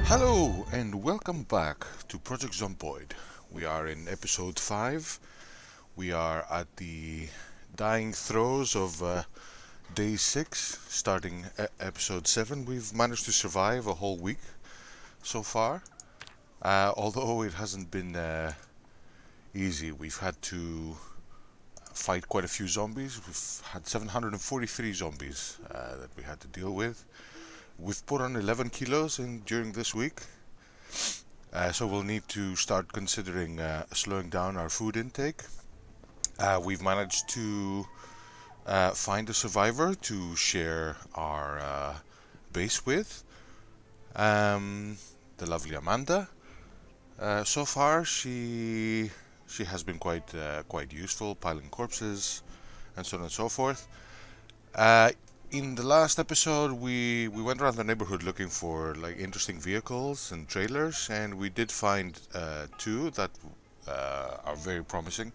Hello and welcome back to Project Zomboid. We are in episode 5. We are at the dying throes of day 6, starting episode 7. We've managed to survive a whole week so far, although it hasn't been easy. We've had to fight quite a few zombies. We've had 743 zombies that we had to deal with. We've put on 11 kilos during this week, so we'll need to start considering slowing down our food intake. We've managed to find a survivor to share our base with, the lovely Amanda. So far, she has been quite useful, piling corpses and so on and so forth. In the last episode, we went around the neighborhood looking for interesting vehicles and trailers, and we did find two that are very promising.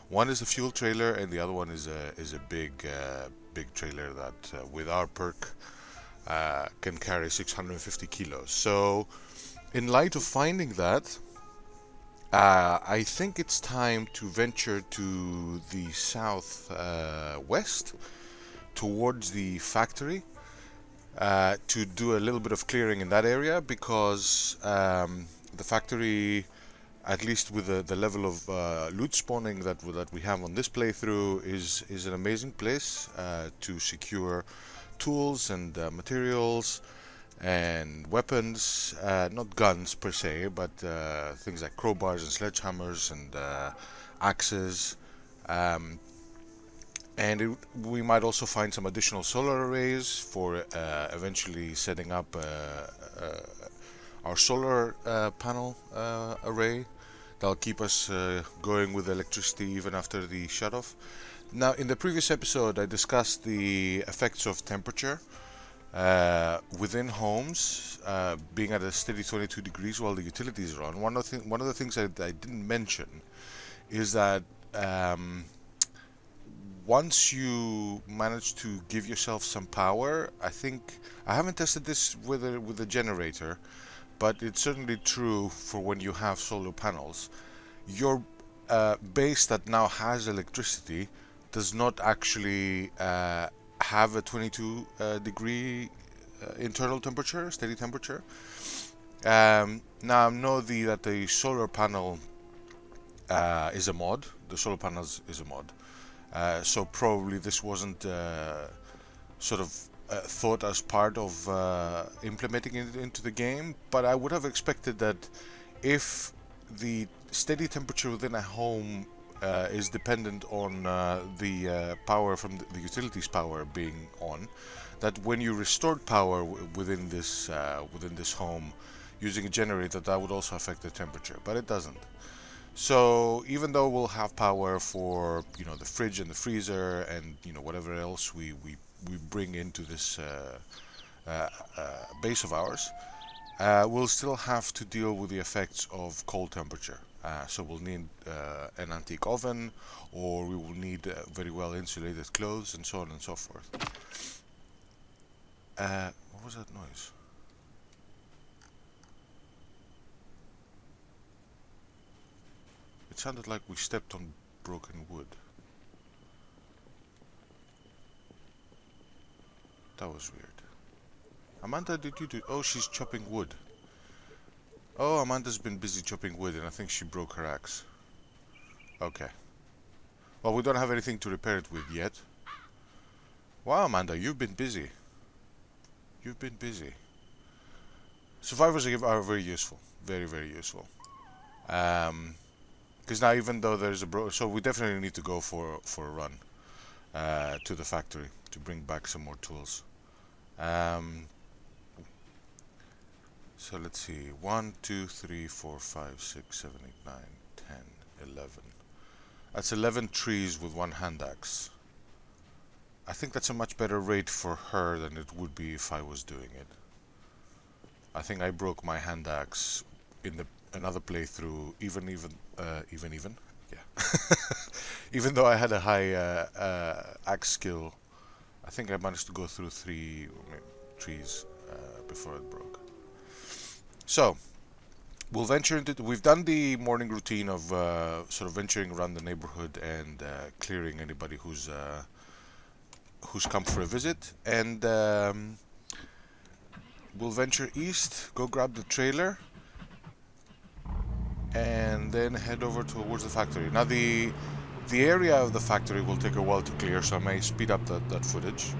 One is a fuel trailer, and the other one is a big trailer that with our perk can carry 650 kilos. So, in light of finding that, I think it's time to venture to the south west towards the factory to do a little bit of clearing in that area, because the factory, at least with the level of loot spawning that we have on this playthrough, is an amazing place to secure tools and materials and weapons, not guns per se, but things like crowbars and sledgehammers and axes. And we might also find some additional solar arrays for eventually setting up our solar panel array that'll keep us going with electricity even after the shutoff. Now, in the previous episode, I discussed the effects of temperature within homes being at a steady 22 degrees while the utilities are on. One of the things I didn't mention is that once you manage to give yourself some power, I haven't tested this with a generator, but it's certainly true for when you have solar panels. Your base that now has electricity does not actually have a 22 degree internal temperature, steady temperature. Now I know that the solar panel is a mod. The solar panels is a mod. So probably this wasn't thought as part of implementing it into the game, but I would have expected that if the steady temperature within a home is dependent on the power from the utilities power being on, that when you restored power within this home using a generator, that would also affect the temperature, but it doesn't. So even though we'll have power for the fridge and the freezer and whatever else we bring into this base of ours, we'll still have to deal with the effects of cold temperature. So we'll need an antique oven, or we will need very well insulated clothes, and so on and so forth. What was that noise? It sounded like we stepped on broken wood. That was weird. Amanda, did you do... Oh, she's chopping wood. Oh, Amanda's been busy chopping wood, and I think she broke her axe. Okay. Well, we don't have anything to repair it with yet. Wow, Amanda, you've been busy. You've been busy. Survivors are very useful. Very, very useful. Because now, even though there's so we definitely need to go for a run to the factory to bring back some more tools. So let's see, 1, 2, 3, 4, 5, 6, 7, 8, 9, 10, 11. That's 11 trees with one hand axe. I think that's a much better rate for her than it would be if I was doing it. I think I broke my hand axe in another playthrough, even, yeah. Even though I had a high axe skill, I think I managed to go through 3 trees before it broke. So we'll venture into. We've done the morning routine of sort of venturing around the neighborhood and clearing anybody who's come for a visit, and we'll venture east, go grab the trailer, and then head over towards the factory. Now the area of the factory will take a while to clear, so I may speed up that footage.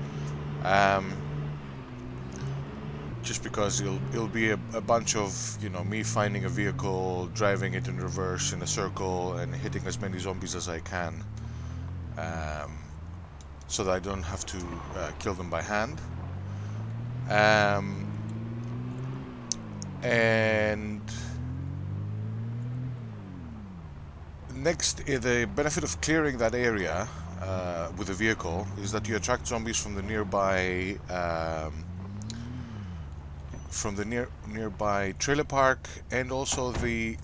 Just because it'll be a bunch of, you know, me finding a vehicle, driving it in reverse in a circle, and hitting as many zombies as I can, so that I don't have to kill them by hand. And next, the benefit of clearing that area with a vehicle is that you attract zombies from the nearby nearby trailer park, and also the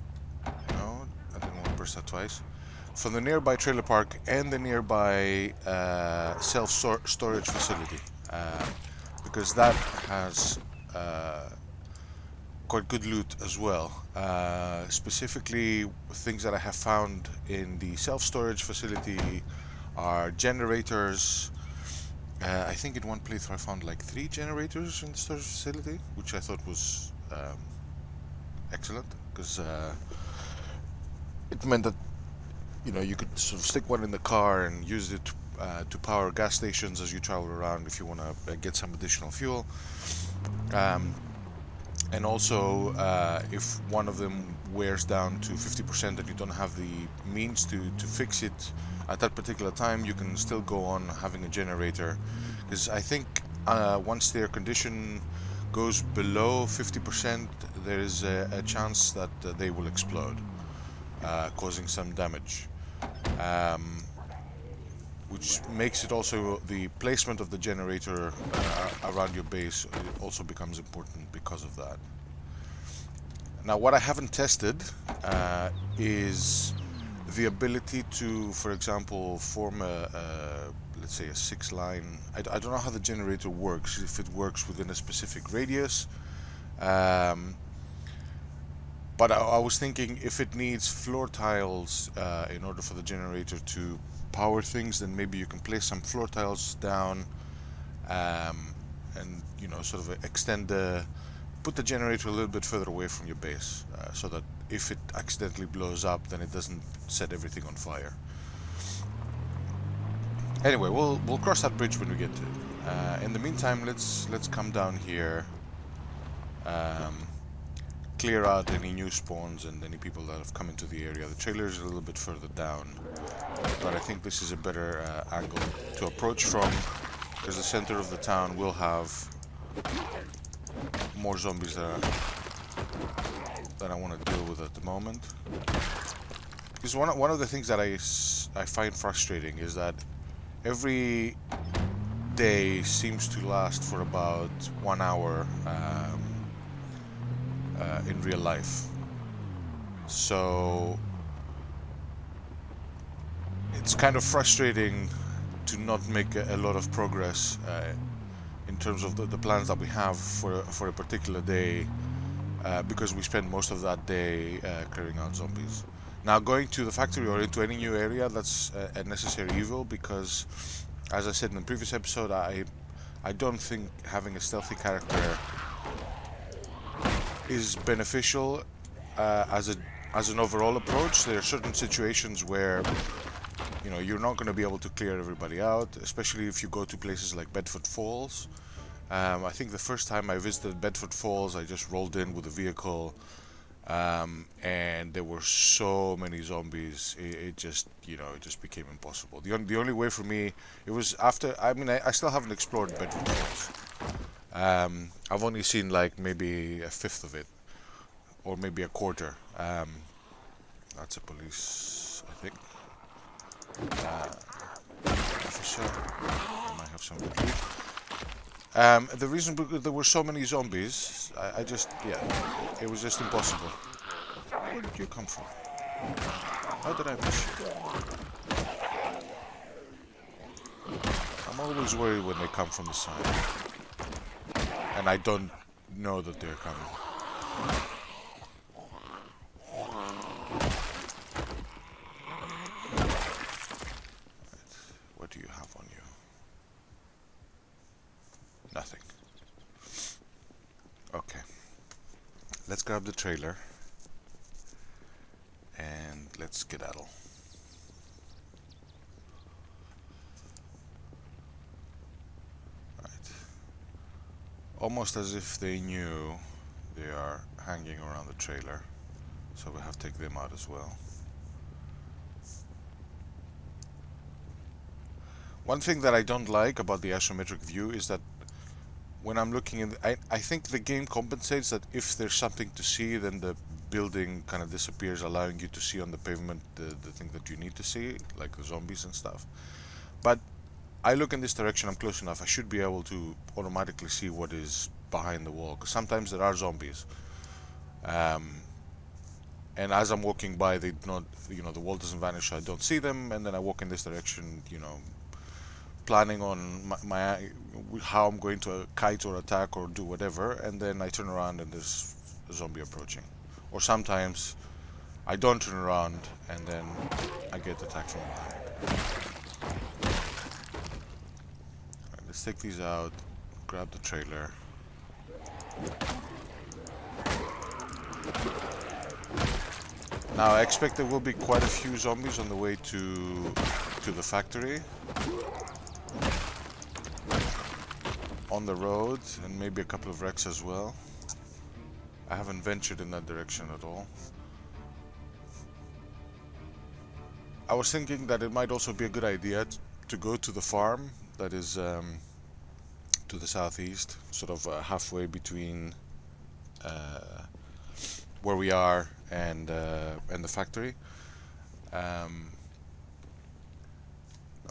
no, I didn't want to press that twice. From the nearby trailer park and the nearby self-storage facility, because that has quite good loot as well. Specifically, things that I have found in the self-storage facility are generators. I think in one playthrough I found like 3 generators in the storage facility, which I thought was excellent, because it meant that, you know, you could sort of stick one in the car and use it to power gas stations as you travel around if you want to get some additional fuel. And also, if one of them wears down to 50% and you don't have the means to fix it at that particular time, you can still go on having a generator, because I think once their condition goes below 50%, there is a chance that they will explode, causing some damage. Which makes it also, the placement of the generator around your base also becomes important because of that. Now, what I haven't tested is the ability to, for example, form let's say a 6-line. I don't know how the generator works, if it works within a specific radius. But I was thinking, if it needs floor tiles in order for the generator to power things, then maybe you can place some floor tiles down, and, you know, sort of put the generator a little bit further away from your base, so that if it accidentally blows up, then it doesn't set everything on fire. Anyway, we'll cross that bridge when we get to it. In the meantime, let's come down here, clear out any new spawns and any people that have come into the area. The trailer is a little bit further down, but I think this is a better angle to approach from, because the center of the town will have more zombies that I want to deal with at the moment. Because one of the things that I find frustrating is that every day seems to last for about 1 hour in real life. So it's kind of frustrating to not make a lot of progress in terms of the plans that we have for a particular day, because we spend most of that day clearing out zombies. Now, going to the factory or into any new area, that's a necessary evil, because, as I said in the previous episode, I don't think having a stealthy character is beneficial as an overall approach. There are certain situations where, you know, you're not going to be able to clear everybody out, especially if you go to places like Bedford Falls. I think the first time I visited Bedford Falls, I just rolled in with a vehicle, and there were so many zombies. It just, you know, it just became impossible. The only way for me, it was after. I mean, I still haven't explored Bedford Falls. I've only seen like maybe a fifth of it, or maybe a quarter. That's a police, I think. Officer. I might have some good loot. The reason there were so many zombies, I just, yeah, it was just impossible. Where did you come from? How did I miss you? I'm always worried when they come from the side, and I don't know that they're coming. grab the trailer and let's skedaddle. Right. Almost as if they knew they are hanging around the trailer, so we have to take them out as well. One thing that I don't like about the isometric view is that when I'm looking in, I think the game compensates that if there's something to see, then the building kind of disappears, allowing you to see on the pavement the thing that you need to see, like the zombies and stuff. But I look in this direction, I'm close enough, I should be able to automatically see what is behind the wall, because sometimes there are zombies. And as I'm walking by, they do not, the wall doesn't vanish, so I don't see them, and then I walk in this direction, planning on how I'm going to kite or attack or do whatever, and then I turn around and there's a zombie approaching. Or sometimes I don't turn around and then I get attacked from behind. Right, let's take these out, grab the trailer. Now I expect there will be quite a few zombies on the way to the factory. On the road, and maybe a couple of wrecks as well. I haven't ventured in that direction at all. I was thinking that it might also be a good idea to go to the farm that is to the southeast, sort of halfway between where we are and the factory. No,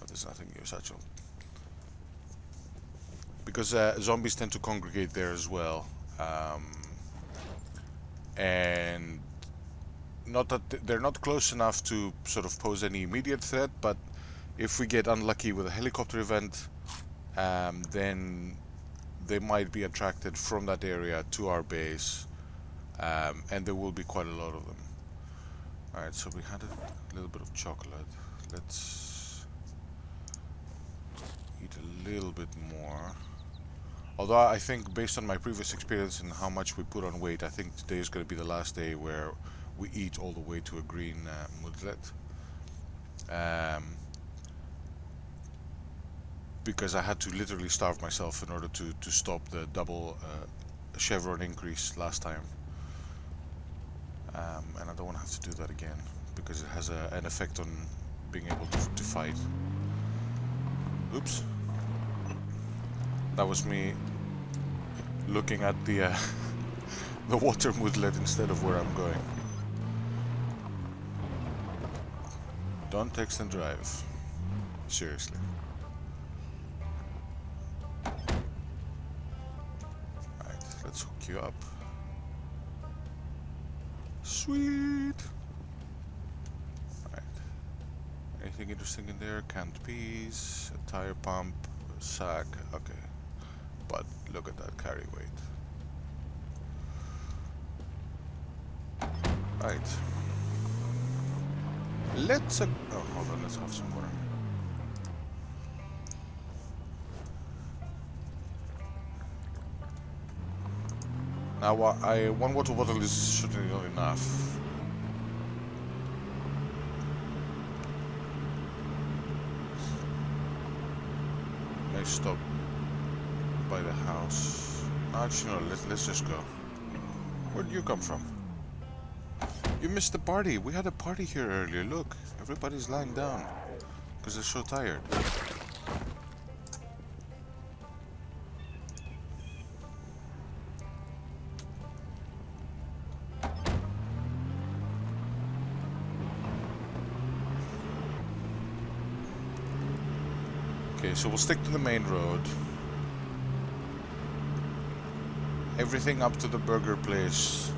there's nothing new, Satchel. Because zombies tend to congregate there as well, and not that they're not close enough to sort of pose any immediate threat, but if we get unlucky with a helicopter event, then they might be attracted from that area to our base, and there will be quite a lot of them. Alright, so we had a little bit of chocolate. Let's eat a little bit more. Although I think, based on my previous experience and how much we put on weight, I think today is going to be the last day where we eat all the way to a green moodlet. Because I had to literally starve myself in order to stop the double chevron increase last time. And I don't want to have to do that again, because it has an effect on being able to fight. Oops. That was me looking at the the water moodlet instead of where I'm going. Don't text and drive. Seriously. Right, let's hook you up. Sweet! Right. Anything interesting in there? Canned peas, a tire pump, a sack. Okay. But look at that carry weight. Right. Let's oh, hold on, let's have some water. Now, one water bottle is certainly not enough. May stop by the house. Actually, no, let's just go. Where did you come from? You missed the party. We had a party here earlier. Look, everybody's lying down because they're so tired. Okay, so we'll stick to the main road. Everything up to the burger place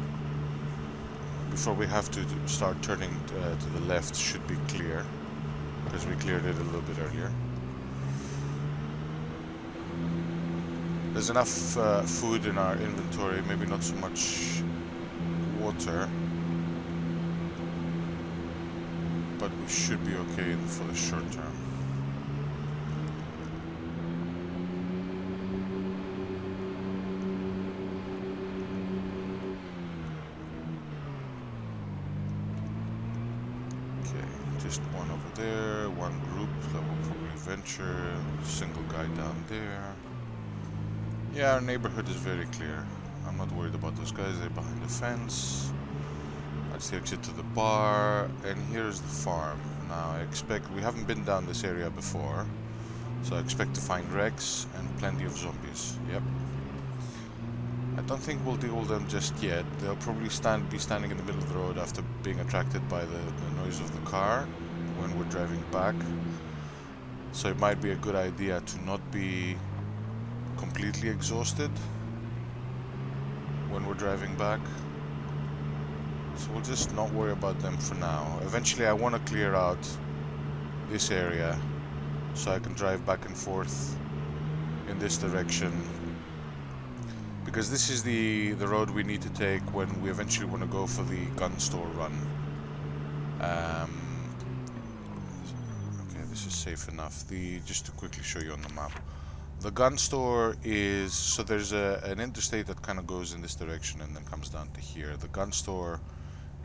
before we have to start turning to the left should be clear, because we cleared it a little bit earlier. There's enough food in our inventory, maybe not so much water, but we should be okay for the short term. Okay, just one over there, one group that will probably venture, single guy down there. Yeah, our neighborhood is very clear. I'm not worried about those guys, they're behind the fence. That's the exit to the bar, and here's the farm. Now I expect, we haven't been down this area before, so I expect to find wrecks and plenty of zombies. Yep. I don't think we'll deal with them just yet. They'll probably be standing in the middle of the road after being attracted by the noise of the car when we're driving back. So it might be a good idea to not be completely exhausted when we're driving back. So we'll just not worry about them for now. Eventually I want to clear out this area so I can drive back and forth in this direction, because this is the road we need to take when we eventually want to go for the gun store run. Okay, this is safe enough. Just to quickly show you on the map, the gun store is, so there's an interstate that kind of goes in this direction and then comes down to here. The gun store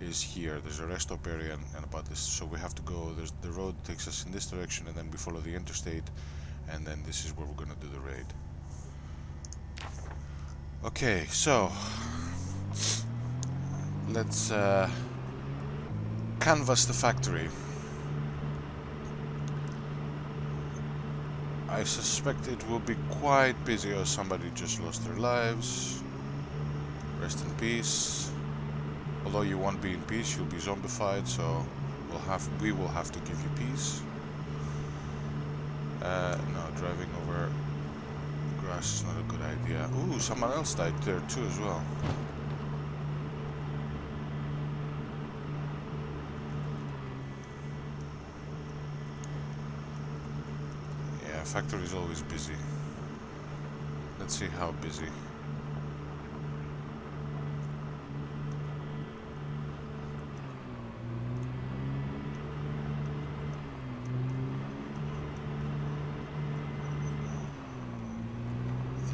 is here. There's a rest stop area and about this, so we have to go, the road takes us in this direction and then we follow the interstate, and then this is where we're gonna do the raid. Okay, so let's canvass the factory. I suspect it will be quite busy, or somebody just lost their lives. Rest in peace. Although you won't be in peace, you'll be zombified, so we will have to give you peace. No, driving over grass is not a good idea. Ooh, someone else died there too as well. Yeah, factory is always busy. Let's see how busy.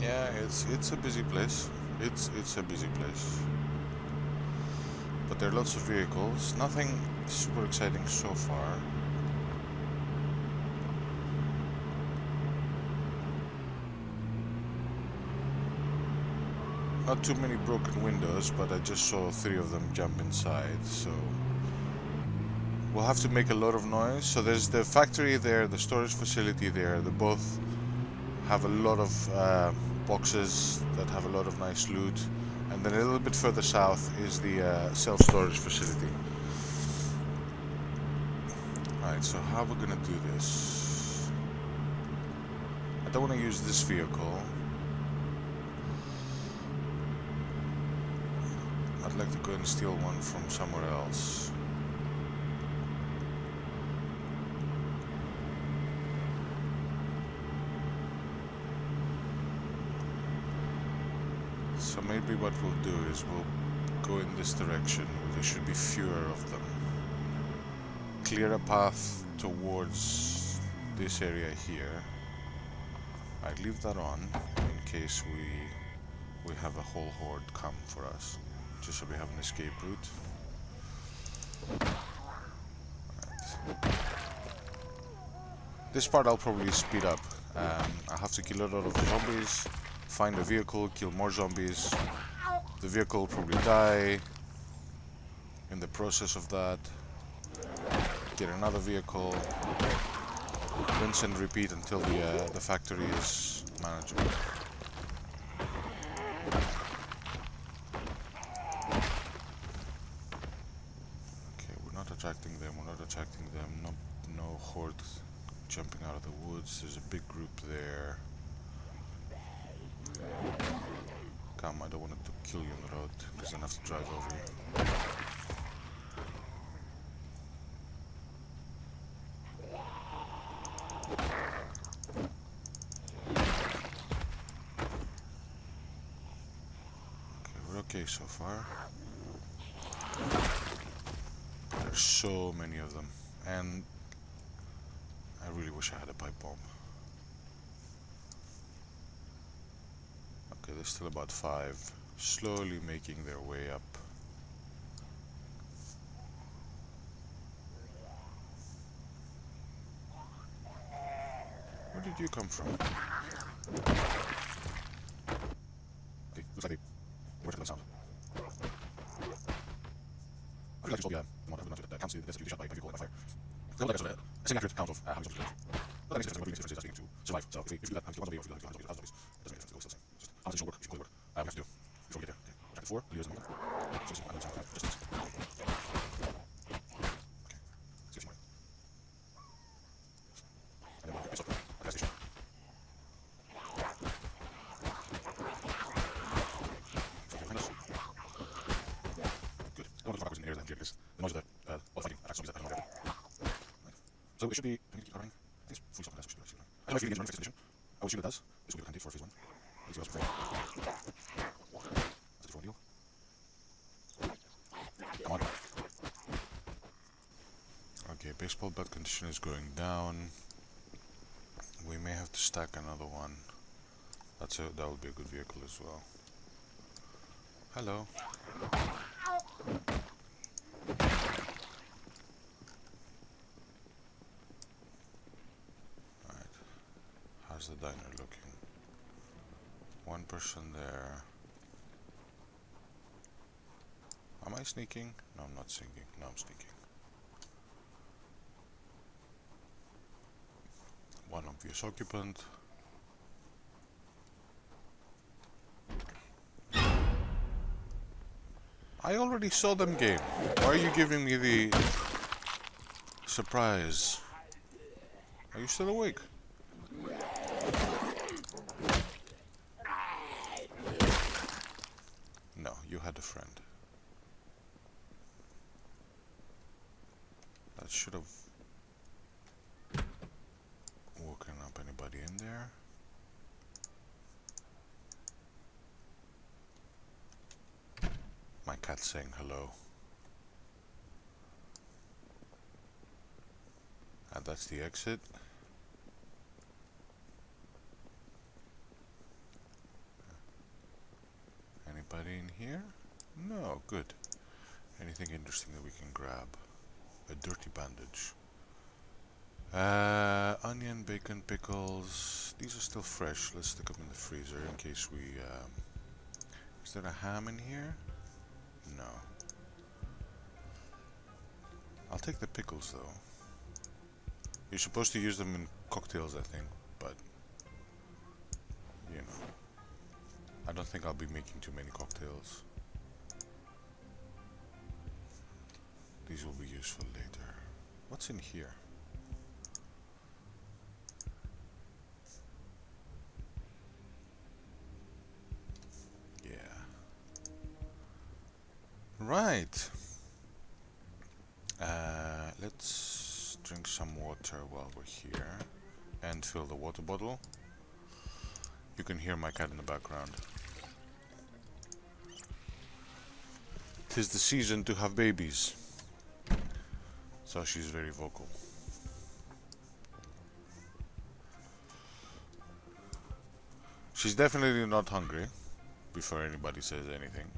Yeah, it's a busy place. It's a busy place. But there are lots of vehicles. Nothing super exciting so far. Not too many broken windows, but I just saw 3 of them jump inside, so we'll have to make a lot of noise. So there's the factory there, the storage facility there. They both have a lot of boxes that have a lot of nice loot, and then a little bit further south is the self-storage facility. Alright, so how we're gonna do this? I don't want to use this vehicle. I'd like to go and steal one from somewhere else. So maybe what we'll do is we'll go in this direction. There should be fewer of them. Clear a path towards this area here. I'd leave that on in case we have a whole horde come for us, just so we have an escape route. Right. This part I'll probably speed up. I have to kill a lot of zombies, find a vehicle, kill more zombies. The vehicle will probably die in the process of that. Get another vehicle, rinse and repeat until the factory is manageable. Okay, we're not attracting them, no horde jumping out of the woods. There's a big group there. Come, I don't want to kill you on the road, because then I have to drive over you. Okay, we're okay so far. There's so many of them, and I really wish I had a pipe bomb. Okay, there's still about 5, slowly making their way up. did you come from? Okay, looks like they were to the sound. I would like to solve the counts the deaths shot by vehicle and by fire. So like a semi-accurate count of how many zombies killed. But that makes a difference as being to survive. So if you do that, how many zombies or if you do that, how many zombies, it doesn't make a difference. It goes still the same. Just how much additional work you can work. We have to do before we get there. Okay. Chapter 4, leaders and movement. So I know it's just this. Okay. Excuse me. And then we'll get up at the gas station. Good. I don't want to fuck in the air that I'm here because the noise of all the fighting attacks zombies that I don't know. Right. So it should be. Do we need to keep running? I think it's fully something else. We should be. I know if you get running for this condition. I will assume it does. This will be the candidate for phase 1. Let's see what's before. That's a different deal. Come on. Okay, baseball bat condition is going down. We may have to stack another one. That would be a good vehicle as well. Hello. Alright. How's the diner looking? One person there. Am I sneaking? No, I'm not sneaking. No, I'm sneaking. One obvious occupant. I already saw them game. Why are you giving me the surprise? Are you still awake? No, you had a friend. That should have woken up anybody in there. My cat's saying hello. And that's the exit. Anybody in here? No, good. Anything interesting that we can grab? A dirty bandage. Onion, bacon, pickles. These are still fresh. Let's stick them in the freezer in case we... Is there a ham in here? No. I'll take the pickles though. You're supposed to use them in cocktails, I think, but... You know. I don't think I'll be making too many cocktails. These will be useful later. What's in here? Yeah. Right. Let's drink some water while we're here and fill the water bottle. You can hear my cat in the background. 'Tis the season to have babies. So she's very vocal. She's definitely not hungry, before anybody says anything.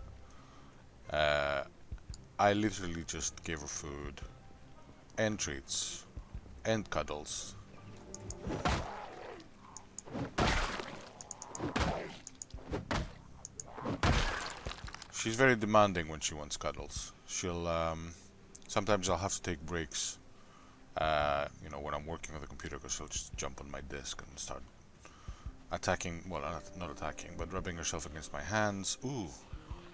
I literally just gave her food and treats and cuddles. She's very demanding when she wants cuddles. She'll, sometimes I'll have to take breaks, you know, when I'm working on the computer, because she'll just jump on my desk and start attacking, well, not attacking, but rubbing herself against my hands. Ooh,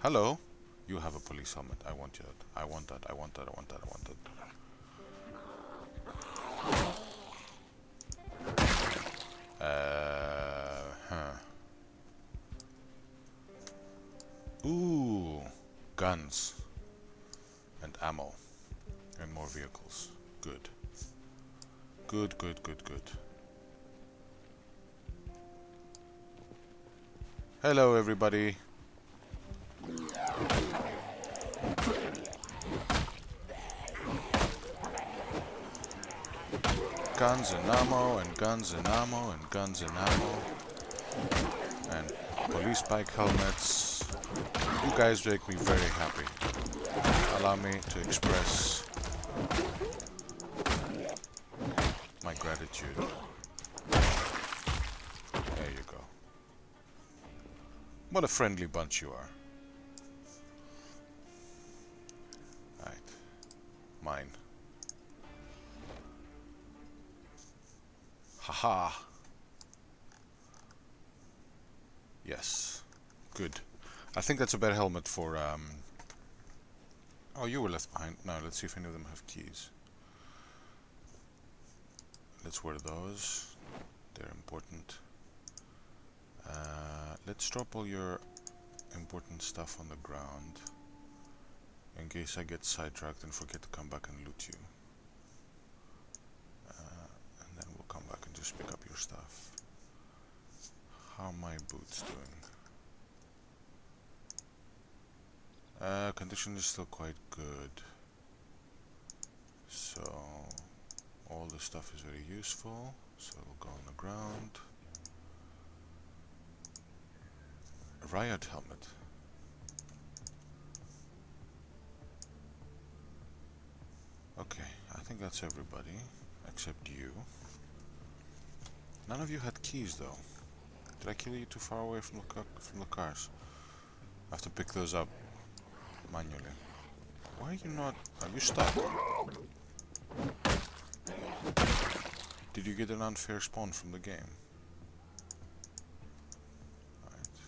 hello. You have a police helmet. I want that. I want that. I want that. I want that. I want that. Ooh, guns and ammo and more vehicles. Good. Good, good, good, good. Hello, everybody. Guns and ammo and guns and ammo and guns and ammo and police bike helmets. You guys make me very happy. Allow me to express my gratitude. What a friendly bunch you are. Right. Mine. Haha. Yes. Good. I think that's a better helmet for, Oh, you were left behind. Now, let's see if any of them have keys. Let's wear those. They're important. Let's drop all your important stuff on the ground. In case I get sidetracked and forget to come back and loot you. And then we'll come back and just pick up your stuff. How are my boots doing? Condition is still quite good. So, all this stuff is very useful. So we'll go on the ground. A riot helmet. Okay, I think that's everybody, except you. None of you had keys though. Did I kill you too far away from the cars? I have to pick those up manually. Why are you not... Are you stuck? Did you get an unfair spawn from the game? Right.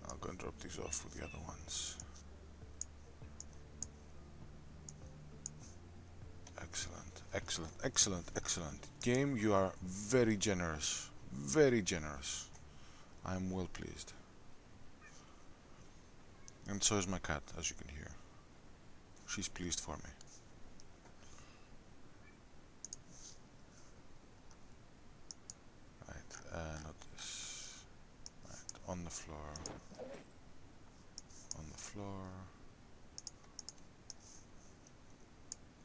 I'll go and drop these off with the other ones. Excellent, excellent, excellent, excellent. Game, you are very generous. Very generous. I am well pleased. And so is my cat, as you can hear. She's pleased for me. Right, not this. Right, on the floor. On the floor.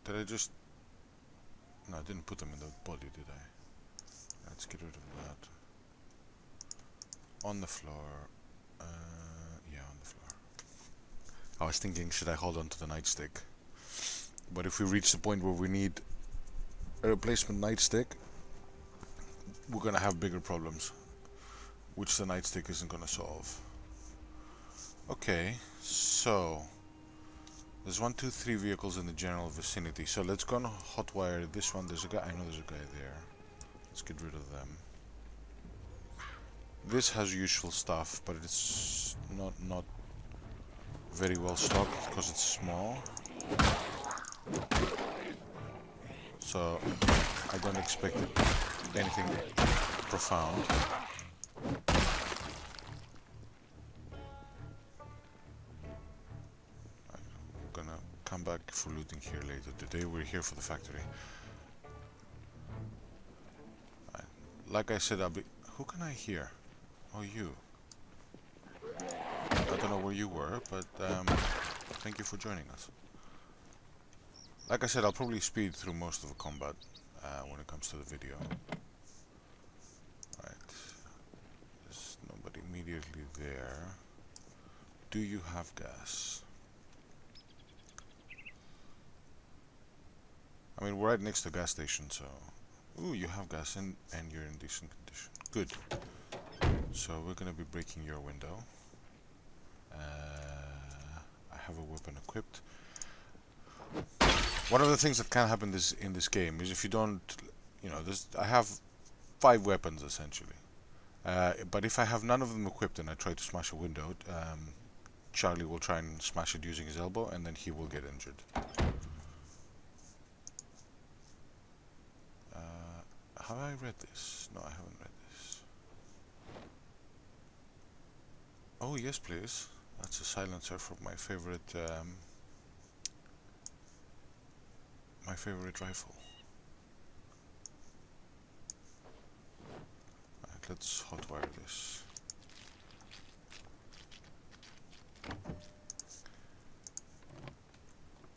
Did I just... No, I didn't put them in the body, did I? Let's get rid of that. On the floor. Yeah, on the floor. I was thinking, should I hold on to the nightstick? But if we reach the point where we need a replacement nightstick, we're gonna have bigger problems, which the nightstick isn't gonna solve. Okay, so there's 1, 2, 3 vehicles in the general vicinity. So let's go and hotwire this one. There's a guy. I know there's a guy there. Let's get rid of them. This has useful stuff, but it's not very well stocked because it's small. So I don't expect anything profound. I'm gonna come back for looting here later. Today we're here for the factory. Like I said, I'll be... Who can I hear? Oh, you. I don't know where you were, but thank you for joining us. Like I said, I'll probably speed through most of the combat when it comes to the video. Right. There's nobody immediately there. Do you have gas? I mean, we're right next to the gas station, so... Ooh, you have gas and you're in decent condition. Good. So we're gonna be breaking your window. I have a weapon equipped. One of the things that can happen in this game is if you don't, you know, I have 5 weapons essentially. But if I have none of them equipped and I try to smash a window, Charlie will try and smash it using his elbow, and then he will get injured. Have I read this? No, I haven't read this. Oh yes, please. That's a silencer for my favorite rifle. Right, let's hotwire this.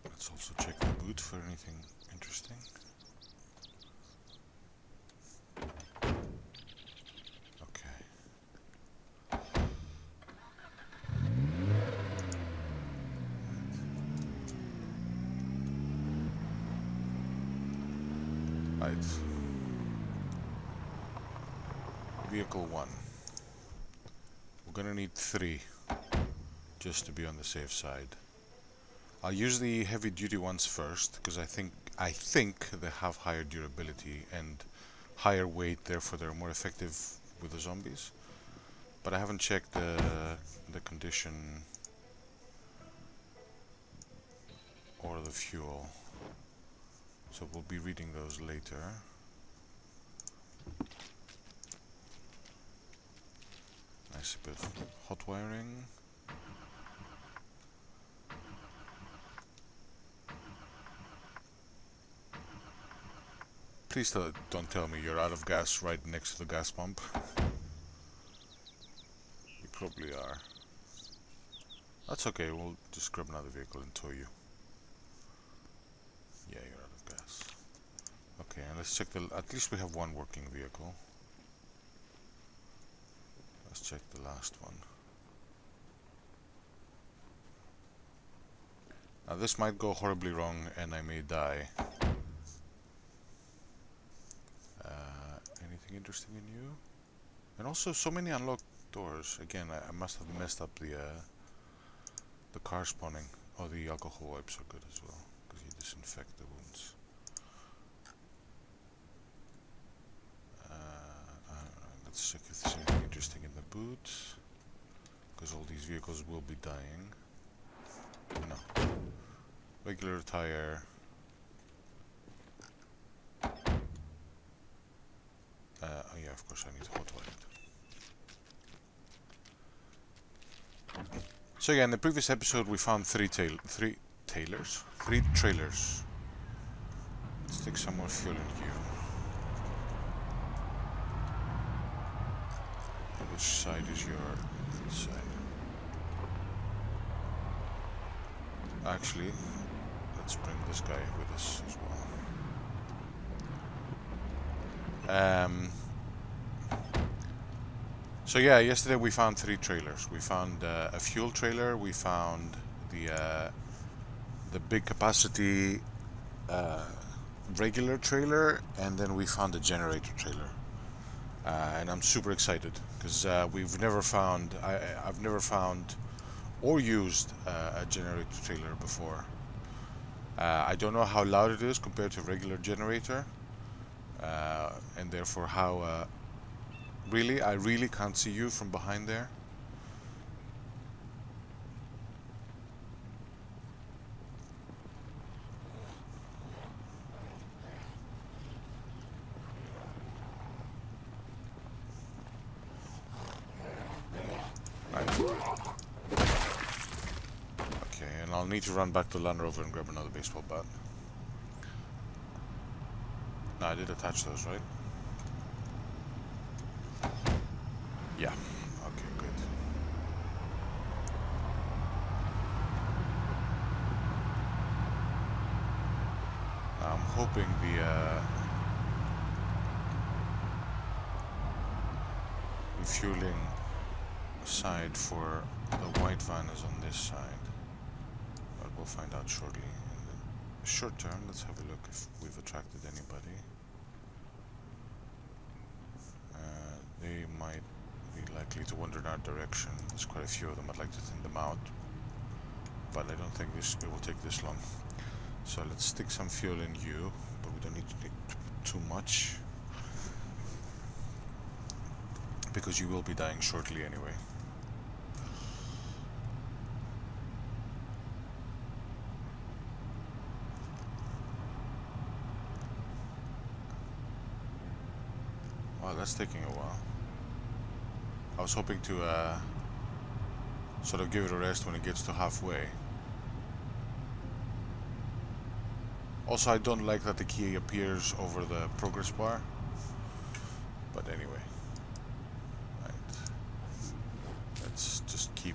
Let's also check the boot for anything interesting. Right. Vehicle 1. gonna need 3 just to be on the safe side. I'll use the heavy duty ones first because I think they have higher durability and higher weight, therefore they're more effective with the zombies. But I haven't checked the condition or the fuel, so we'll be reading those later. Nice bit of hot wiring. Please don't tell me you're out of gas right next to the gas pump. You probably are. That's okay, we'll just grab another vehicle and tow you. Yeah, you're out of gas. Okay, and let's check at least we have one working vehicle. Let's check the last one. Now this might go horribly wrong and I may die. Anything interesting in you? And also so many unlocked doors. Again, I must have messed up the car spawning. Oh, the alcohol wipes are good as well, because you disinfect the wounds. Let's check if there's anything interesting in the boot, because all these vehicles will be dying. No. Regular tire. Oh yeah, of course I need to hot wire it. So yeah, in the previous episode we found three trailers. Let's take some more fuel in here. Which side is your side? Actually, let's bring this guy with us as well. So yeah, yesterday we found 3 trailers. We found a fuel trailer, we found the big capacity regular trailer, and then we found a generator trailer. And I'm super excited because I've never found or used a generator trailer before. I don't know how loud it is compared to a regular generator, and therefore how I really can't see you from behind there. Okay, and I'll need to run back to Land Rover and grab another baseball bat. No, I did attach those, right? Yeah. Okay, good. I'm hoping the refueling side for the white van is on this side, but we'll find out shortly. In the short term, let's have a look if we've attracted anybody. They might be likely to wander in our direction. There's quite a few of them. I'd like to thin them out, but I don't think it will take this long. So let's stick some fuel in you, but we don't need to take too much, because you will be dying shortly anyway. Wow, that's taking a while. I was hoping to sort of give it a rest when it gets to halfway. Also, I don't like that the key appears over the progress bar, but anyway. Right. Let's just keep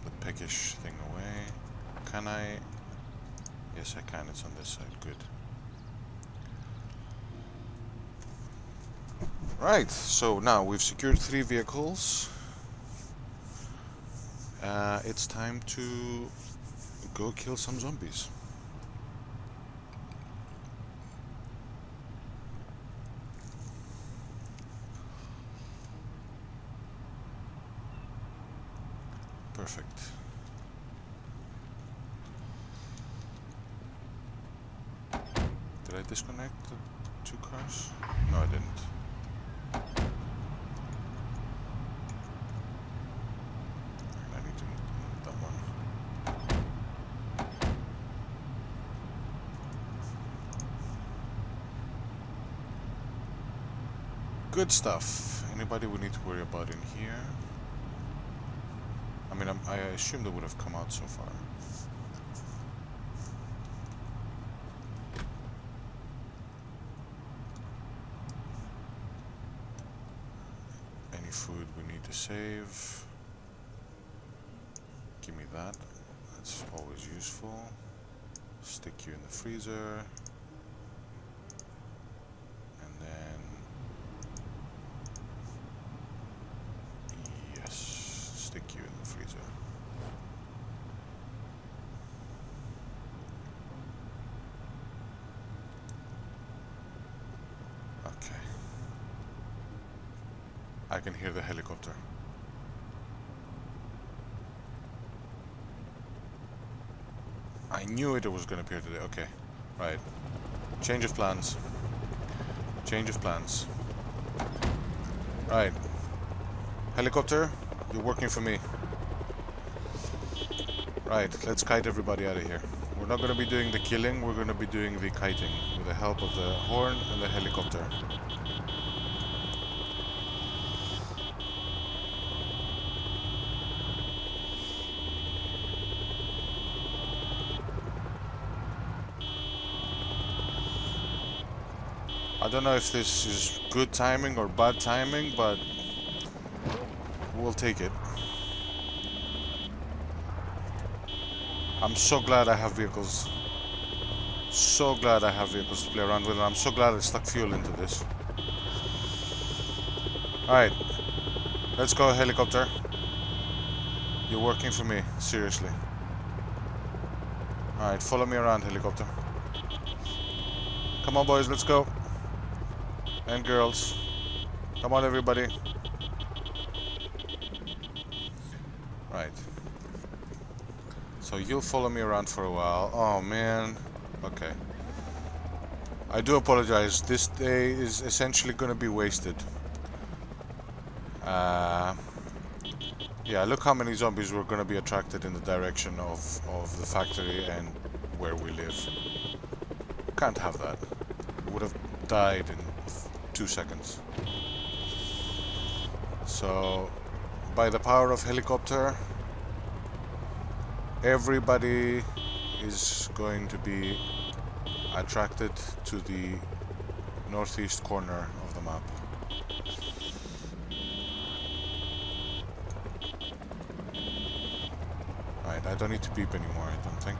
the peckish thing away. Can I? Yes, I can. It's on this side. Good. Right, so now we've secured 3 vehicles. It's time to go kill some zombies. Perfect. Did I disconnect the two cars? No, I didn't. I need to move that one. Good stuff. Anybody we need to worry about in here? I mean, I assume they would have come out so far. Any food we need to save? Give me that. That's always useful. Stick you in the freezer. And then... yes, stick you in the freezer. Okay. I can hear the helicopter. I knew it was going to appear today. Okay, right. Change of plans. Change of plans. Right. Helicopter, you're working for me. Right, let's kite everybody out of here. We're not going to be doing the killing, we're going to be doing the kiting with the help of the horn and the helicopter. I don't know if this is good timing or bad timing, but we'll take it. I'm so glad I have vehicles. So glad I have vehicles to play around with, and I'm so glad I stuck fuel into this. Alright, let's go, helicopter. You're working for me, seriously. Alright, follow me around, helicopter. Come on, boys, let's go. And girls. Come on, everybody. Right. So you'll follow me around for a while. Oh, man. Okay. I do apologize. This day is essentially going to be wasted. Yeah, look how many zombies were going to be attracted in the direction of the factory and where we live. Can't have that. Would have died in 2 seconds. So, by the power of helicopter, everybody is going to be attracted to the northeast corner of the map. Right, I don't need to beep anymore, I don't think.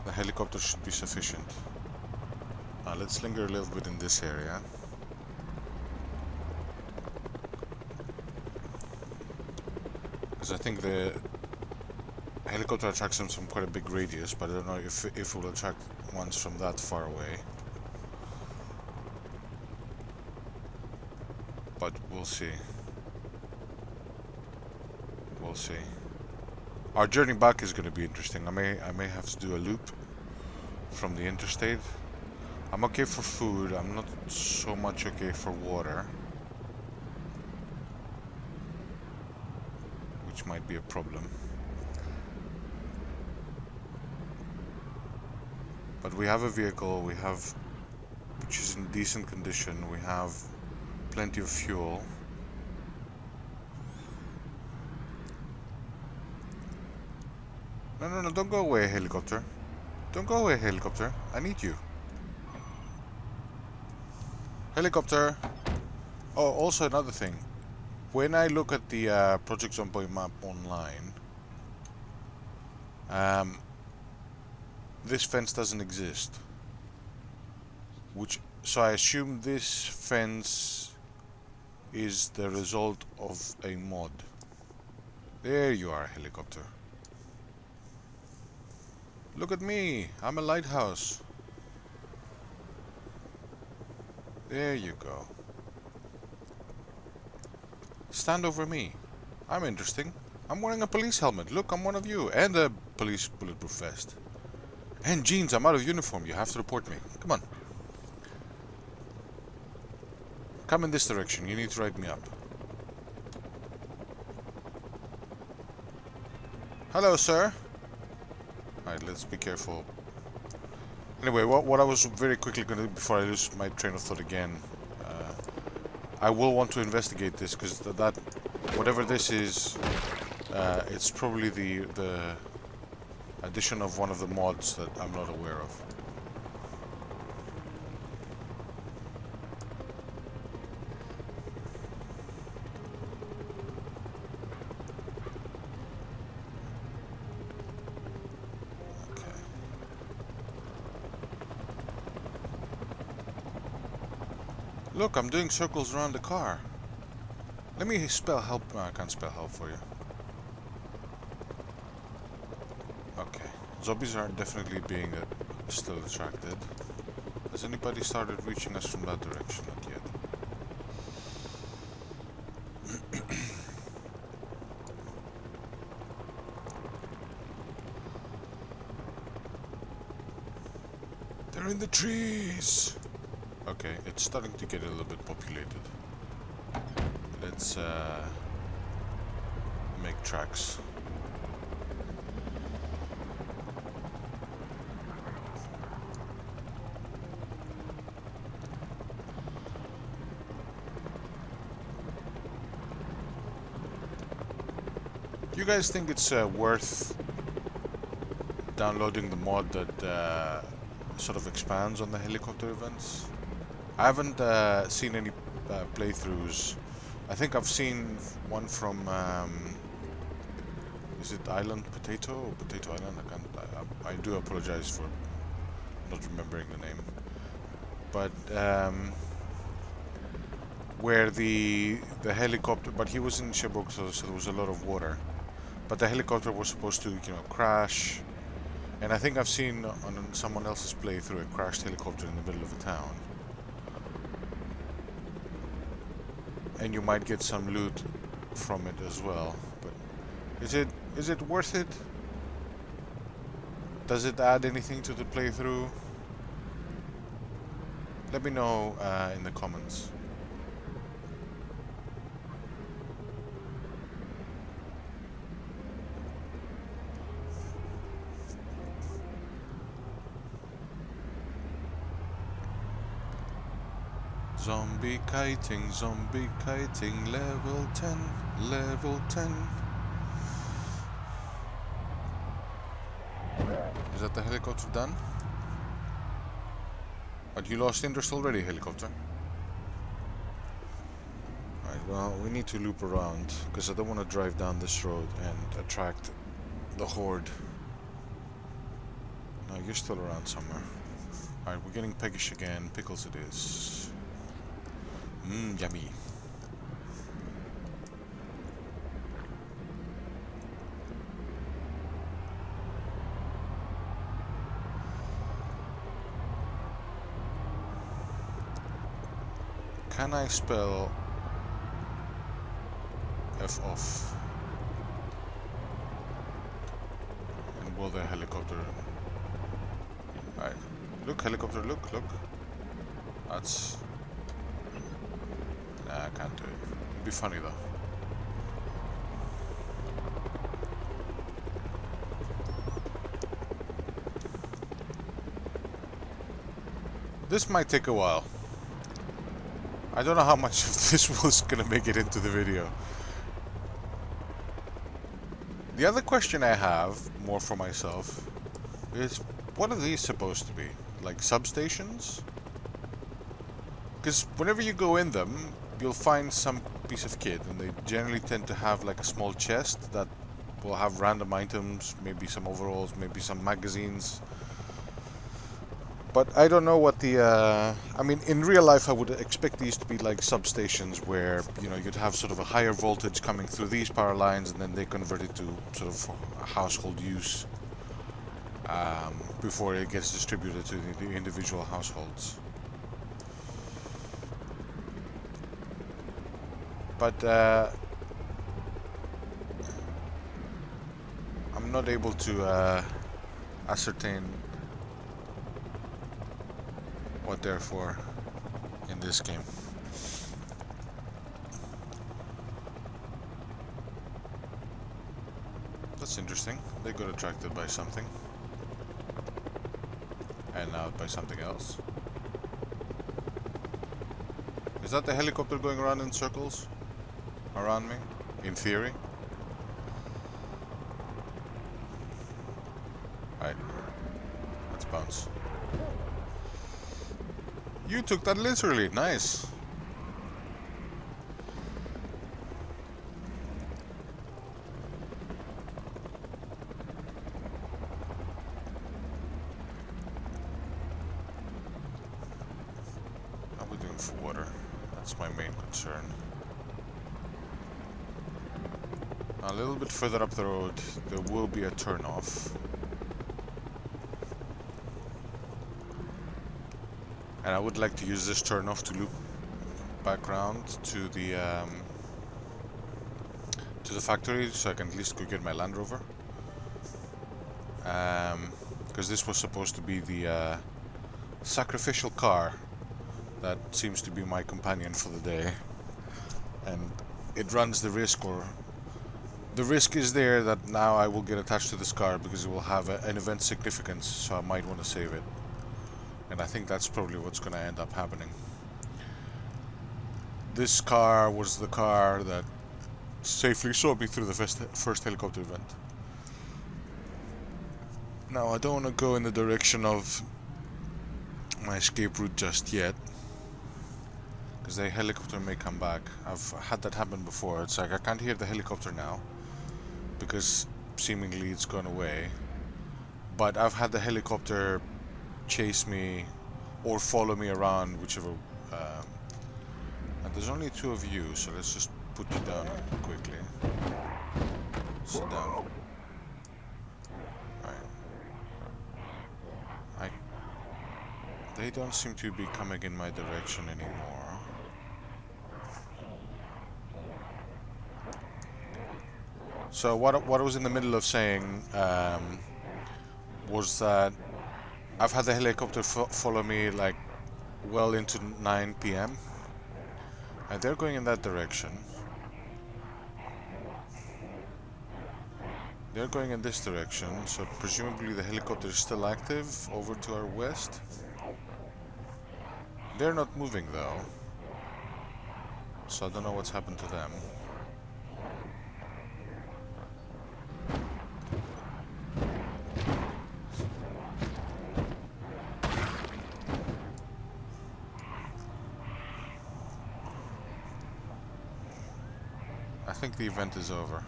The helicopter should be sufficient. Now let's linger a little bit in this area. Because I think the helicopter attracts them from quite a big radius, but I don't know if it will attract ones from that far away. But we'll see. We'll see. Our journey back is going to be interesting. I may have to do a loop from the interstate. I'm okay for food. I'm not so much okay for water, which might be a problem. But we have a vehicle, which is in decent condition. We have plenty of fuel. No, don't go away, helicopter. Don't go away, helicopter. I need you. Helicopter. Oh, also another thing. When I look at the Project Zomboid map online, this fence doesn't exist. So I assume this fence is the result of a mod. There you are, helicopter. Look at me, I'm a lighthouse. There you go. Stand over me. I'm interesting. I'm wearing a police helmet. Look, I'm one of you. And a police bulletproof vest. And jeans, I'm out of uniform. You have to report me. Come on. Come in this direction. You need to write me up. Hello, sir. Alright, let's be careful. Anyway, what I was very quickly going to do before I lose my train of thought again, I will want to investigate this because that whatever this is, it's probably the addition of one of the mods that I'm not aware of. Look, I'm doing circles around the car. Let me spell help. No, I can't spell help for you. Okay. Zombies are definitely being still attracted. Has anybody started reaching us from that direction? Not yet. They're in the trees! Okay, it's starting to get a little bit populated. Let's make tracks. Do you guys think it's worth downloading the mod that sort of expands on the helicopter events? I haven't seen any playthroughs. I think I've seen one from is it Island Potato or Potato Island? I do apologize for not remembering the name. But where the helicopter, but he was in Sherbrooke, so there was a lot of water. But the helicopter was supposed to, crash. And I think I've seen on someone else's playthrough a crashed helicopter in the middle of a town. And you might get some loot from it as well. But is it worth it? Does it add anything to the playthrough? Let me know in the comments. Zombie kiting, level 10, level 10. Is that the helicopter done? But you lost interest already, helicopter. Alright, well, we need to loop around, because I don't want to drive down this road and attract the horde. No, you're still around somewhere. Alright, we're getting peckish again. Pickles it is. Mmm, yummy. Can I spell F off? And will the helicopter... Alright. Look, helicopter, look. That's... Nah, I can't do it. It'd be funny though. This might take a while. I don't know how much of this was gonna make it into the video. The other question I have, more for myself, is what are these supposed to be? Like substations? Because whenever you go in them, you'll find some piece of kit, and they generally tend to have like a small chest that will have random items, maybe some overalls, maybe some magazines. But I don't know what the, I mean, in real life I would expect these to be like substations where, you'd have sort of a higher voltage coming through these power lines, and then they convert it to sort of household use before it gets distributed to the individual households. But I'm not able to ascertain what they're for in this game. That's interesting. They got attracted by something. And now by something else. Is that the helicopter going around in circles? Around me? In theory? Right. Let's bounce. You took that literally. Nice. How are we doing for water? That's my main concern. A little bit further up the road, there will be a turnoff. And I would like to use this turnoff to loop back around to the factory, so I can at least go get my Land Rover. Because this was supposed to be the sacrificial car that seems to be my companion for the day, and it runs the risk, or the risk is there that now I will get attached to this car because it will have an event significance, so I might want to save it. And I think that's probably what's going to end up happening. This car was the car that safely saw me through the first helicopter event. Now I don't want to go in the direction of my escape route just yet, because the helicopter may come back. I've had that happen before. It's like I can't hear the helicopter now because seemingly it's gone away, but I've had the helicopter chase me or follow me around, whichever. And there's only two of you, so let's just put you down quickly. Sit down. Right. They don't seem to be coming in my direction anymore. So what I was in the middle of saying was that I've had the helicopter follow me like well into 9 PM, and they're going in that direction. They're going in this direction, so presumably the helicopter is still active over to our west. They're not moving though, so I don't know what's happened to them. I think the event is over.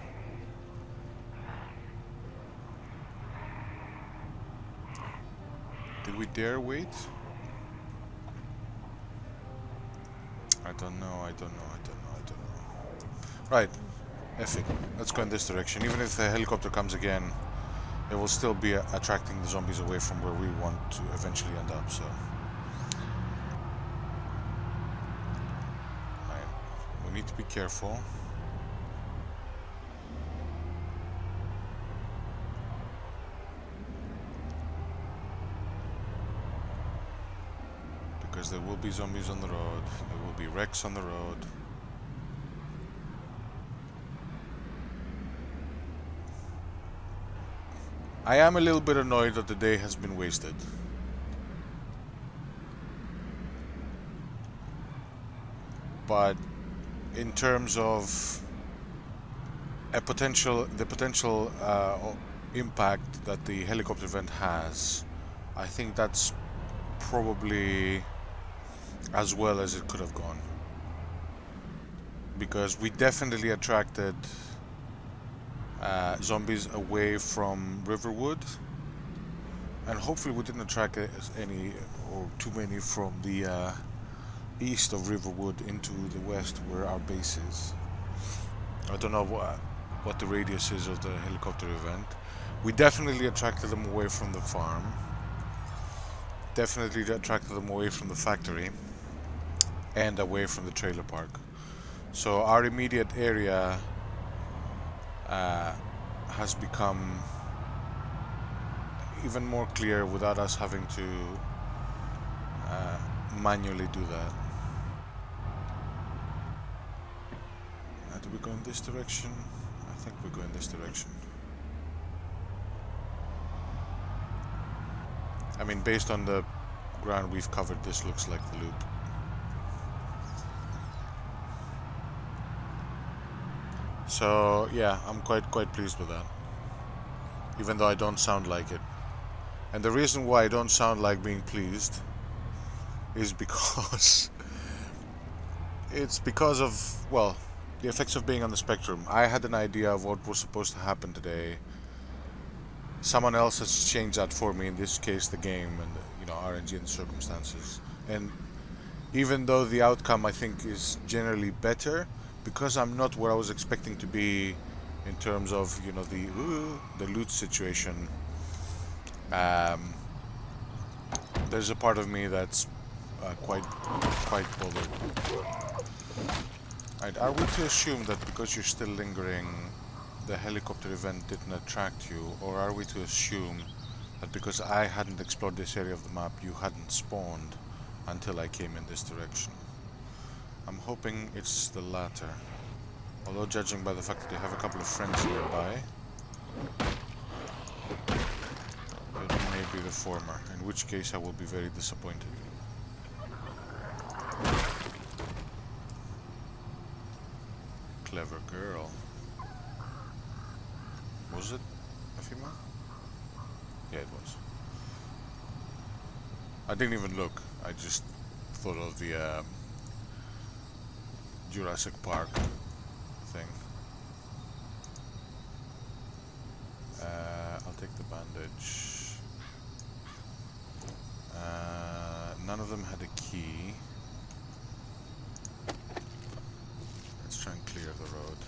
Did we dare wait? I don't know. Right, F it. Let's go in this direction. Even if the helicopter comes again, it will still be attracting the zombies away from where we want to eventually end up, so. Right. We need to be careful. Because there will be zombies on the road, there will be wrecks on the road. I am a little bit annoyed that the day has been wasted. But in terms of the potential impact that the helicopter event has, I think that's probably as well as it could have gone, because we definitely attracted zombies away from Riverwood, and hopefully we didn't attract any or too many from the east of Riverwood into the west where our base is. I don't know what the radius is of the helicopter event. We definitely attracted them away from the farm, definitely attracted them away from the factory, and away from the trailer park. So our immediate area has become even more clear without us having to manually do that. Do we go in this direction? I think we go in this direction. I mean, based on the ground we've covered, this looks like the loop. So yeah, I'm quite pleased with that, even though I don't sound like it. And the reason why I don't sound like being pleased is because it's because of, well, the effects of being on the spectrum. I had an idea of what was supposed to happen today. Someone else has changed that for me, in this case the game, and you know, RNG and circumstances. And even though the outcome I think is generally better, because I'm not where I was expecting to be in terms of, you know, the loot situation, there's a part of me that's quite bothered. Right, are we to assume that because you're still lingering, the helicopter event didn't attract you, or are we to assume that because I hadn't explored this area of the map, you hadn't spawned until I came in this direction? I'm hoping it's the latter, although judging by the fact that you have a couple of friends nearby, it may be the former, in which case I will be very disappointed. Clever girl. Was it a female? Yeah, it was. I didn't even look. I just thought of the Jurassic Park thing. I'll take the bandage. None of them had a key. Let's try and clear the road.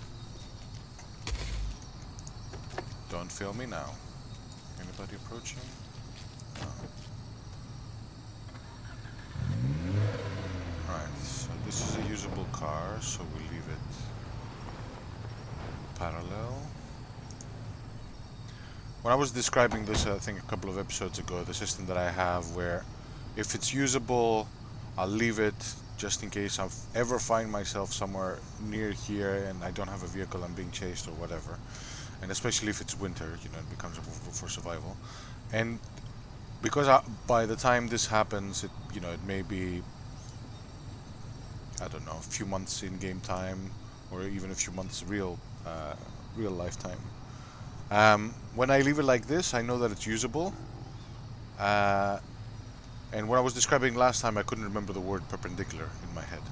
Don't fail me now. Anybody approaching? No. Right, so this is a usable car, so we leave it parallel. When I was describing this, I think a couple of episodes ago, the system that I have where if it's usable, I'll leave it just in case I ever find myself somewhere near here and I don't have a vehicle, I'm being chased or whatever. And especially if it's winter, you know, it becomes for survival. And because by the time this happens, it, you know, it may be, I don't know, a few months in game time, or even a few months real lifetime. When I leave it like this, I know that it's usable. And when I was describing last time, I couldn't remember the word perpendicular in my head.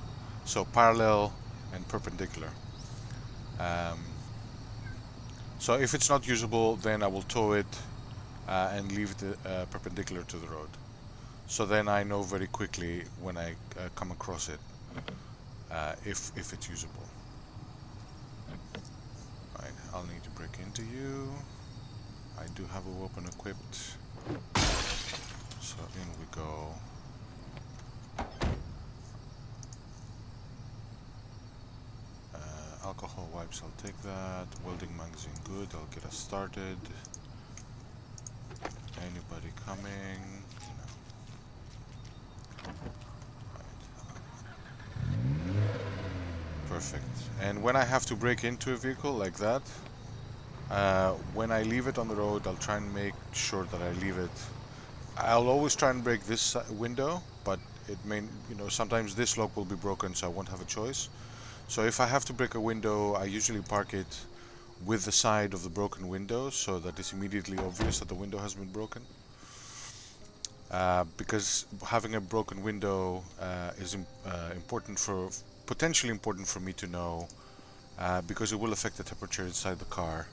So parallel and perpendicular. So if it's not usable, then I will tow it and leave it perpendicular to the road. So then I know very quickly when I come across it if it's usable. Right, I'll need to break into you. I do have a weapon equipped. So in we go. Alcohol wipes, I'll take that. Welding magazine, good. I'll get us started. Anybody coming? No. Right. Perfect. And when I have to break into a vehicle like that, when I leave it on the road, I'll try and make sure that I leave it. I'll always try and break this window, but it may, you know, sometimes this lock will be broken, so I won't have a choice. So if I have to break a window, I usually park it with the side of the broken window so that it's immediately obvious that the window has been broken. Because having a broken window is potentially important for me to know, because it will affect the temperature inside the car.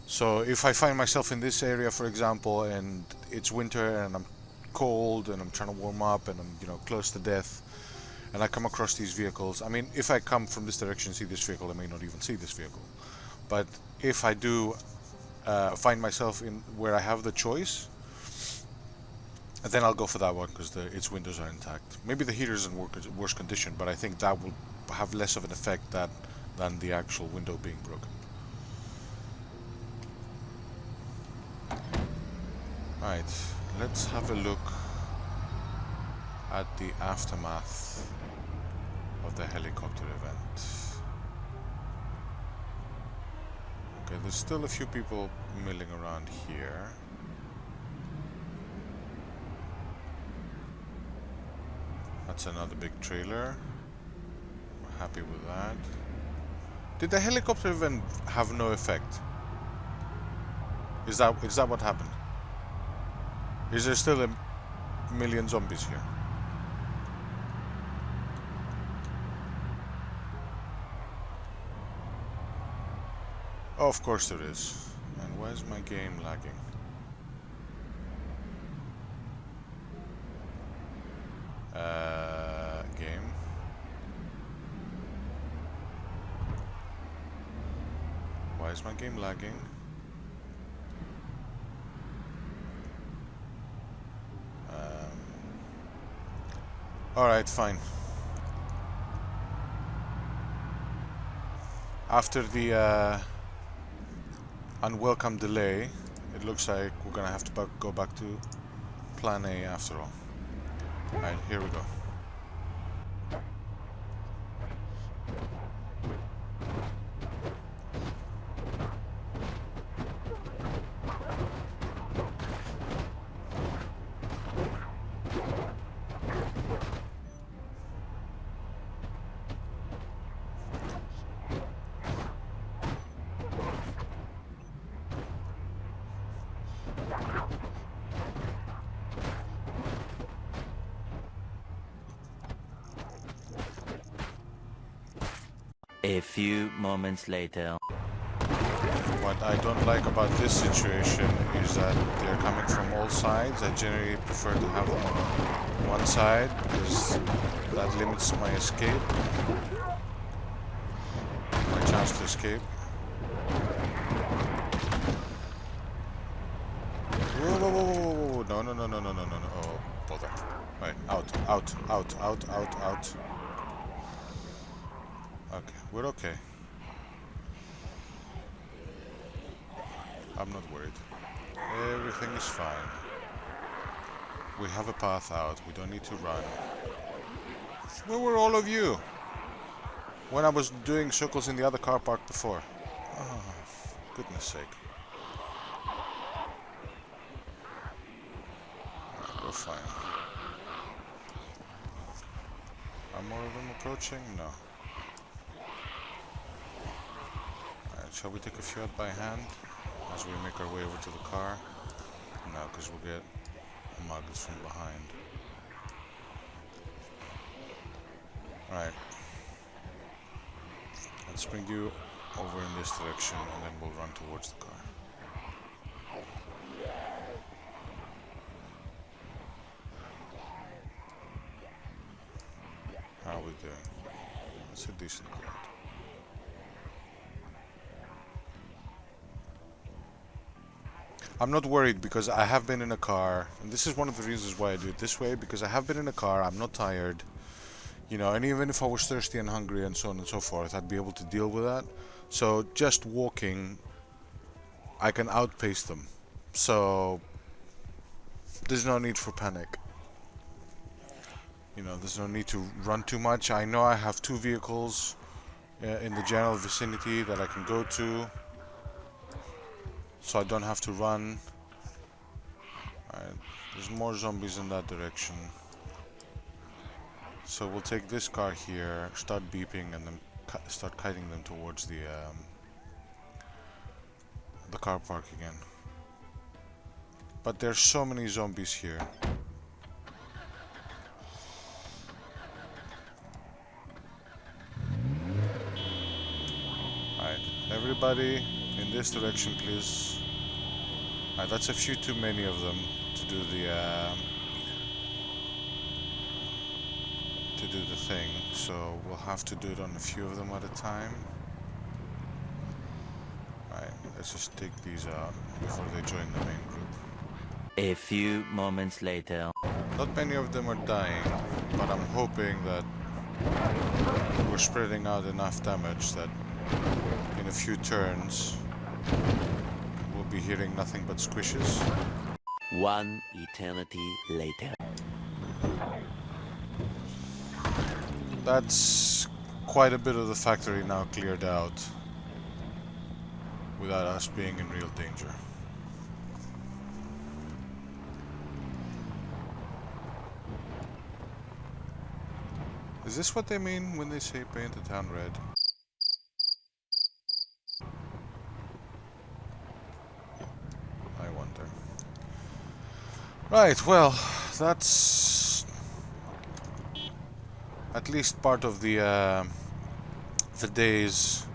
So if I find myself in this area, for example, and it's winter and I'm cold and I'm trying to warm up and I'm, you know, close to death, and I come across these vehicles, I mean, if I come from this direction and see this vehicle, I may not even see this vehicle. But if I do find myself in where I have the choice, then I'll go for that one because its windows are intact. Maybe the heater's in worse condition, but I think that will have less of an effect than the actual window being broken. Right, let's have a look at the aftermath of the helicopter event. Okay, there's still a few people milling around here. That's another big trailer. We're happy with that. Did the helicopter event have no effect? Is that what happened? Is there still a million zombies here? Oh, of course there is. And why is my game lagging? Game. Why is my game lagging? Alright, fine. After the unwelcome delay, it looks like we're gonna have to go back to plan A after all. Alright, here we go. A few moments later. What I don't like about this situation is that they're coming from all sides. I generally prefer to have them on one side because that limits my escape, my chance to escape. Whoa, whoa, whoa, whoa, whoa. No. Oh, bother. Right, out. Okay, we're okay. I'm not worried. Everything is fine. We have a path out. We don't need to run. Where were all of you? When I was doing circles in the other car park before. Oh, goodness sake. We're fine. Are more of them approaching? No. Alright, shall we take a few out by hand as we make our way over to the car? No, because we'll get mugged from behind. Alright. Let's bring you over in this direction and then we'll run towards the car. How are we doing? That's a decent route. I'm not worried because I have been in a car, and this is one of the reasons why I do it this way, because I have been in a car, I'm not tired, you know, and even if I was thirsty and hungry and so on and so forth, I'd be able to deal with that. So just walking, I can outpace them. So there's no need for panic. You know, there's no need to run too much. I know I have two vehicles in the general vicinity that I can go to, so I don't have to run. Alright, there's more zombies in that direction. So we'll take this car here, start beeping, and then start kiting them towards the car park again. But there's so many zombies here. Alright, everybody in this direction, please. Alright, that's a few too many of them to do the thing, so we'll have to do it on a few of them at a time. Alright, let's just take these out before they join the main group. A few moments later. Not many of them are dying, but I'm hoping that we're spreading out enough damage that in a few turns we'll be hearing nothing but squishes. One eternity later. That's quite a bit of the factory now cleared out without us being in real danger. Is this what they mean when they say paint the town red? I wonder. Right, well, that's at least part of the day's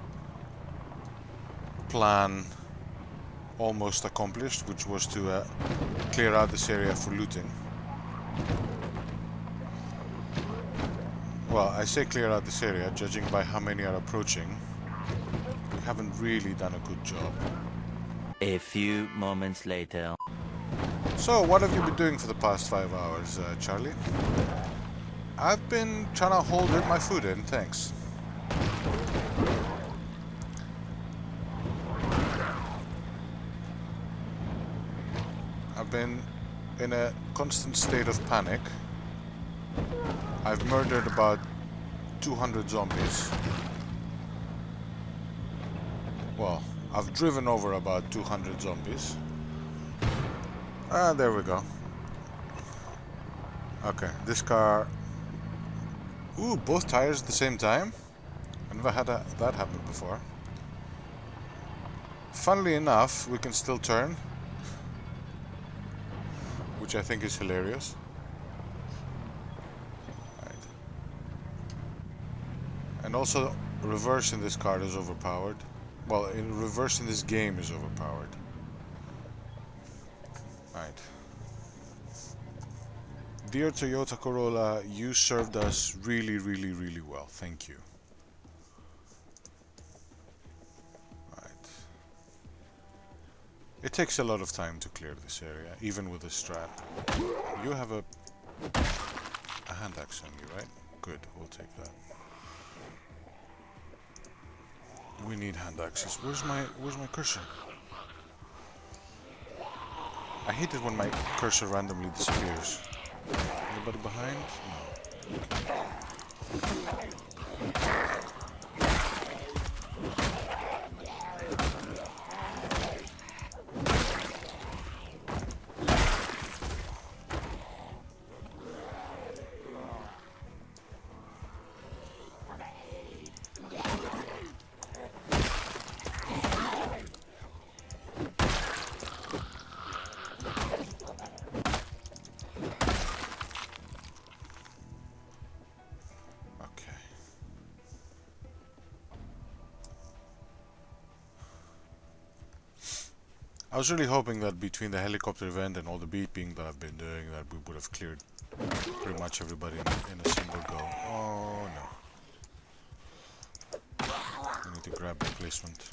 plan almost accomplished, which was to clear out this area for looting. Well, I say clear out this area, judging by how many are approaching. We haven't really done a good job. A few moments later. So, what have you been doing for the past 5 hours, Charlie? I've been trying to hold my food in, thanks. I've been in a constant state of panic. I've murdered about 200 zombies. Well, I've driven over about 200 zombies. Ah, there we go. Okay, this car... Ooh, both tires at the same time? I never had that happen before. Funnily enough, we can still turn, which I think is hilarious. Right. And also, reverse in this car is overpowered. Well, in reverse in this game is overpowered. Right. Dear Toyota Corolla, you served us really, really, really well. Thank you. Right. It takes a lot of time to clear this area, even with a strat. You have a hand axe on you, right? Good, we'll take that. We need hand axes. Where's my cursor? I hate it when my cursor randomly disappears. Anybody behind? No. I was really hoping that between the helicopter event and all the beeping that I've been doing that we would have cleared pretty much everybody in a single go. Oh no. I need to grab replacement.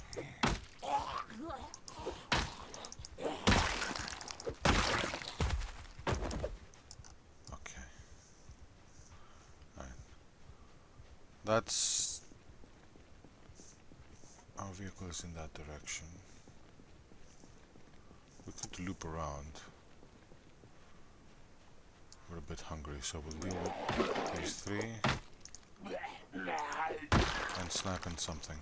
Okay. Alright. That's... Our vehicle is in that direction. We could loop around. We're a bit hungry, so we'll deal with these three and snap in something.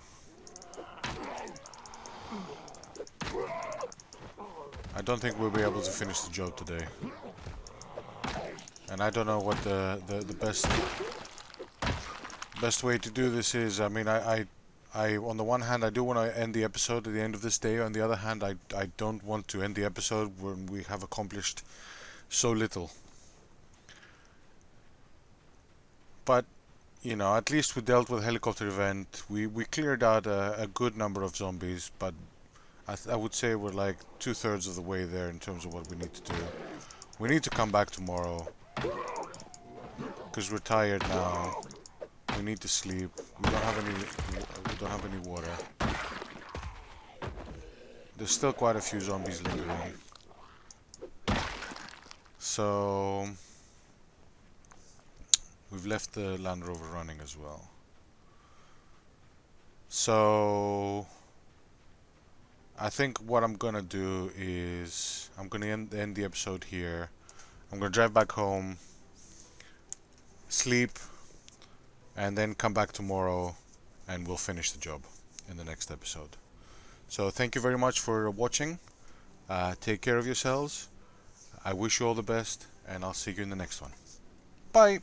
I don't think we'll be able to finish the job today, and I don't know what the best way to do this is. I mean, I on the one hand, I do want to end the episode at the end of this day. On the other hand, I don't want to end the episode when we have accomplished so little. But, you know, at least we dealt with a helicopter event. We cleared out a good number of zombies, but I would say we're like 2/3 of the way there in terms of what we need to do. We need to come back tomorrow, because we're tired now. We need to sleep. We don't have any water. There's still quite a few zombies lingering. So we've left the Land Rover running as well. So I think what I'm gonna do is I'm gonna end the episode here. I'm gonna drive back home, sleep, and then come back tomorrow, and we'll finish the job in the next episode. So thank you very much for watching. Take care of yourselves. I wish you all the best, and I'll see you in the next one. Bye!